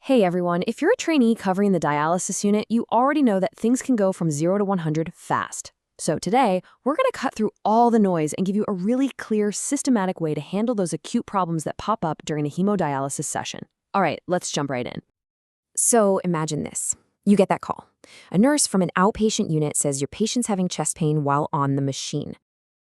Hey everyone, if you're a trainee covering the dialysis unit, you already know that things can go from 0 to 100 fast. So today, we're going to cut through all the noise and give you a really clear, systematic way to handle those acute problems that pop up during a hemodialysis session. All right, let's jump right in. So imagine this. You get that call. A nurse from an outpatient unit says your patient's having chest pain while on the machine.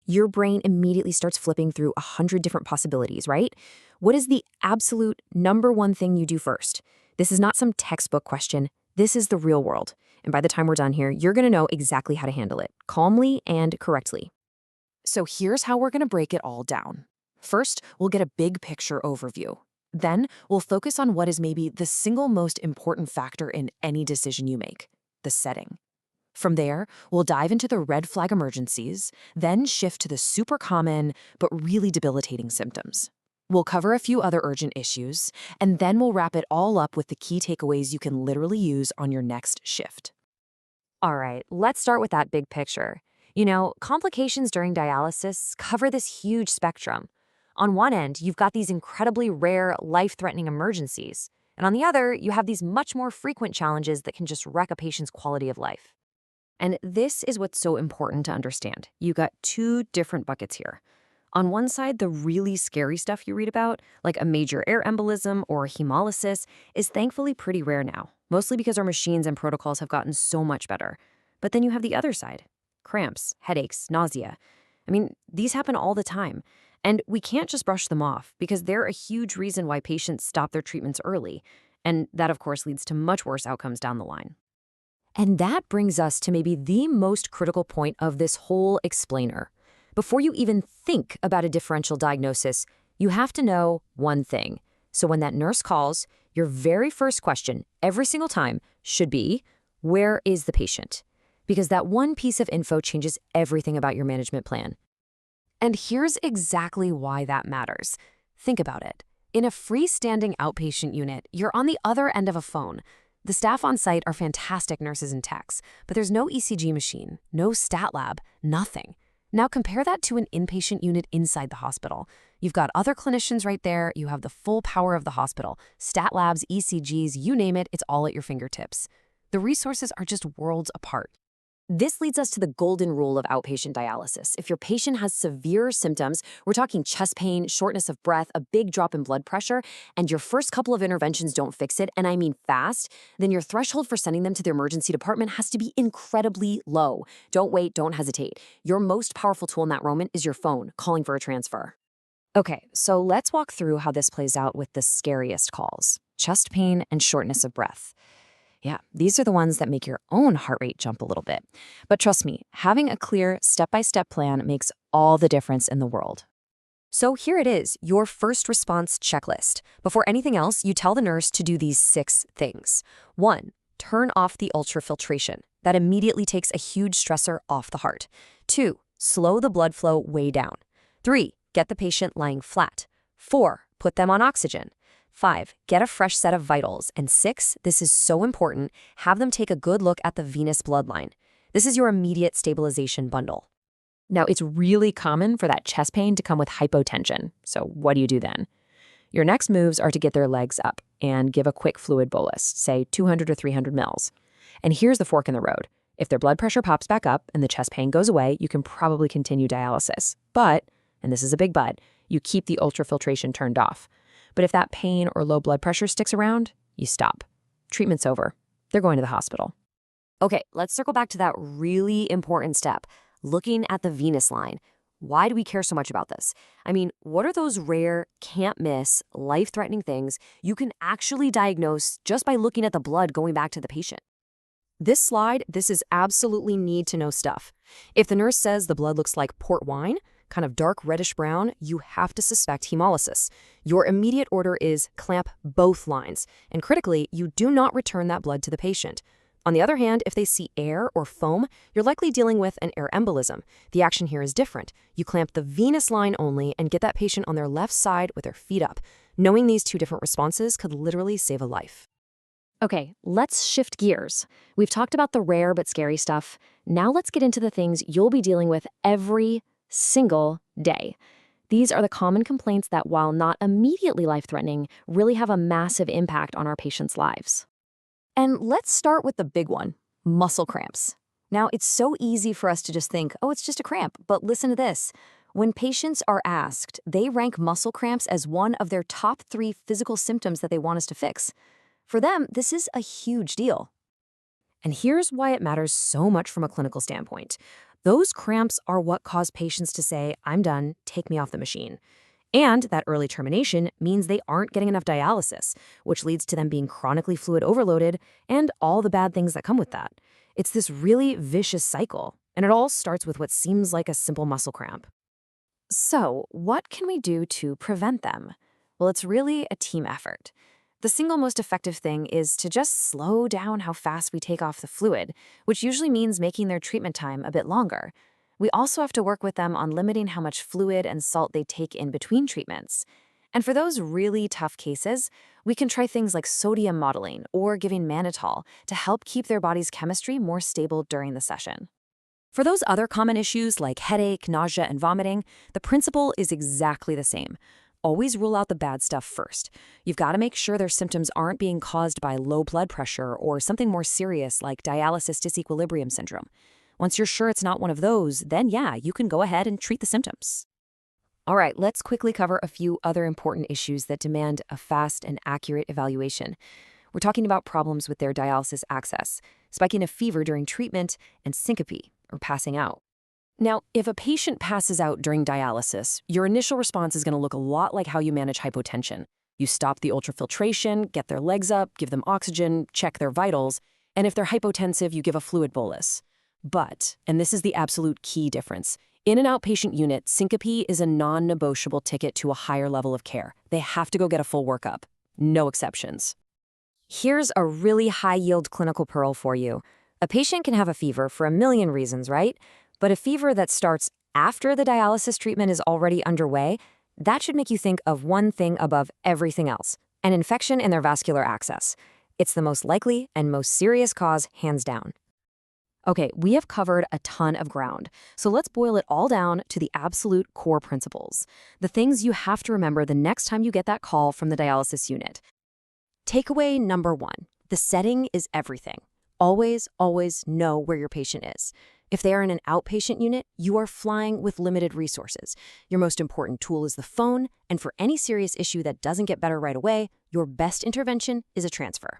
Your brain immediately starts flipping through 100 different possibilities, right? What is the absolute number one thing you do first? This is not some textbook question. This is the real world. And by the time we're done here, you're going to know exactly how to handle it, calmly and correctly. So here's how we're going to break it all down. First, we'll get a big picture overview. Then, we'll focus on what is maybe the single most important factor in any decision you make, the setting. From there, we'll dive into the red flag emergencies, then shift to the super common but really debilitating symptoms. We'll cover a few other urgent issues, and then we'll wrap it all up with the key takeaways you can literally use on your next shift. All right, let's start with that big picture. Complications during dialysis cover this huge spectrum. On one end, you've got these incredibly rare, life-threatening emergencies, and on the other, you have these much more frequent challenges that can just wreck a patient's quality of life. And this is what's so important to understand. You got two different buckets here. On one side, the really scary stuff you read about, like a major air embolism or hemolysis, is thankfully pretty rare now, mostly because our machines and protocols have gotten so much better. But then you have the other side, cramps, headaches, nausea. These happen all the time. And we can't just brush them off because they're a huge reason why patients stop their treatments early. And that, of course, leads to much worse outcomes down the line. And that brings us to maybe the most critical point of this whole explainer. Before you even think about a differential diagnosis, you have to know one thing. So when that nurse calls, your very first question, every single time, should be, where is the patient? Because that one piece of info changes everything about your management plan. And here's exactly why that matters. Think about it. In a freestanding outpatient unit, you're on the other end of a phone. The staff on site are fantastic nurses and techs, but there's no ECG machine, no stat lab, nothing. Now compare that to an inpatient unit inside the hospital. You've got other clinicians right there, you have the full power of the hospital. Stat labs, ECGs, you name it, it's all at your fingertips. The resources are just worlds apart. This leads us to the golden rule of outpatient dialysis. If your patient has severe symptoms, we're talking chest pain, shortness of breath, a big drop in blood pressure, and your first couple of interventions don't fix it, and I mean fast, then your threshold for sending them to the emergency department has to be incredibly low. Don't wait, don't hesitate. Your most powerful tool in that moment is your phone, calling for a transfer. Okay, so let's walk through how this plays out with the scariest calls, chest pain and shortness of breath. Yeah, these are the ones that make your own heart rate jump a little bit. But trust me, having a clear step-by-step plan makes all the difference in the world. So here it is, your first response checklist. Before anything else, you tell the nurse to do these 6 things. 1, turn off the ultrafiltration. That immediately takes a huge stressor off the heart. 2, slow the blood flow way down. 3, get the patient lying flat. 4, put them on oxygen. 5, get a fresh set of vitals. And 6, this is so important, have them take a good look at the venous bloodline. This is your immediate stabilization bundle. Now, it's really common for that chest pain to come with hypotension. So what do you do then? Your next moves are to get their legs up and give a quick fluid bolus, say 200 or 300 mils. And here's the fork in the road. If their blood pressure pops back up and the chest pain goes away, you can probably continue dialysis. But, and this is a big but, you keep the ultrafiltration turned off. But if that pain or low blood pressure sticks around, you stop. Treatment's over. They're going to the hospital. Okay, let's circle back to that really important step, looking at the venous line. Why do we care so much about this? What are those rare, can't miss, life-threatening things you can actually diagnose just by looking at the blood going back to the patient? This slide, this is absolutely need-to-know stuff. If the nurse says the blood looks like port wine, kind of dark reddish brown, you have to suspect hemolysis. Your immediate order is clamp both lines, and critically, you do not return that blood to the patient. On the other hand, if they see air or foam, you're likely dealing with an air embolism. The action here is different. You clamp the venous line only and get that patient on their left side with their feet up. Knowing these two different responses could literally save a life. Okay, let's shift gears. We've talked about the rare but scary stuff. Now let's get into the things you'll be dealing with every single day. These are the common complaints that, while not immediately life-threatening, really have a massive impact on our patients' lives. And let's start with the big one, muscle cramps. Now, it's so easy for us to just think, oh, it's just a cramp, but listen to this. When patients are asked, they rank muscle cramps as one of their top 3 physical symptoms that they want us to fix. For them, this is a huge deal. And here's why it matters so much from a clinical standpoint. Those cramps are what cause patients to say, I'm done, take me off the machine. And that early termination means they aren't getting enough dialysis, which leads to them being chronically fluid overloaded and all the bad things that come with that. It's this really vicious cycle, and it all starts with what seems like a simple muscle cramp. So, what can we do to prevent them? Well, it's really a team effort. The single most effective thing is to just slow down how fast we take off the fluid, which usually means making their treatment time a bit longer. We also have to work with them on limiting how much fluid and salt they take in between treatments. And for those really tough cases, we can try things like sodium modeling or giving mannitol to help keep their body's chemistry more stable during the session. For those other common issues like headache, nausea, and vomiting, the principle is exactly the same. Always rule out the bad stuff first. You've got to make sure their symptoms aren't being caused by low blood pressure or something more serious like dialysis disequilibrium syndrome. Once you're sure it's not one of those, then yeah, you can go ahead and treat the symptoms. All right, let's quickly cover a few other important issues that demand a fast and accurate evaluation. We're talking about problems with their dialysis access, spiking a fever during treatment, and syncope, or passing out. Now, if a patient passes out during dialysis, your initial response is going to look a lot like how you manage hypotension. You stop the ultrafiltration, get their legs up, give them oxygen, check their vitals, and if they're hypotensive, you give a fluid bolus. But, and this is the absolute key difference, in an outpatient unit, syncope is a non-negotiable ticket to a higher level of care. They have to go get a full workup. No exceptions. Here's a really high-yield clinical pearl for you. A patient can have a fever for a million reasons, right? But a fever that starts after the dialysis treatment is already underway, that should make you think of one thing above everything else, an infection in their vascular access. It's the most likely and most serious cause, hands down. Okay, we have covered a ton of ground, so let's boil it all down to the absolute core principles, the things you have to remember the next time you get that call from the dialysis unit. Takeaway number 1, the setting is everything. Always, always know where your patient is. If they are in an outpatient unit, you are flying with limited resources. Your most important tool is the phone, and for any serious issue that doesn't get better right away, your best intervention is a transfer.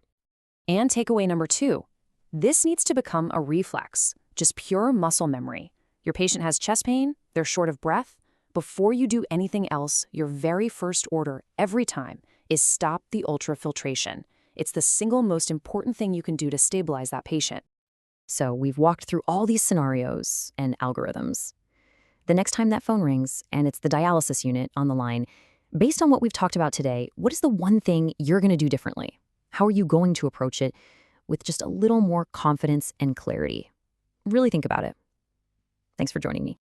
And takeaway number 2, this needs to become a reflex, just pure muscle memory. Your patient has chest pain, they're short of breath. Before you do anything else, your very first order every time is stop the ultrafiltration. It's the single most important thing you can do to stabilize that patient. So we've walked through all these scenarios and algorithms. The next time that phone rings and it's the dialysis unit on the line, based on what we've talked about today, what is the one thing you're going to do differently? How are you going to approach it with just a little more confidence and clarity? Really think about it. Thanks for joining me.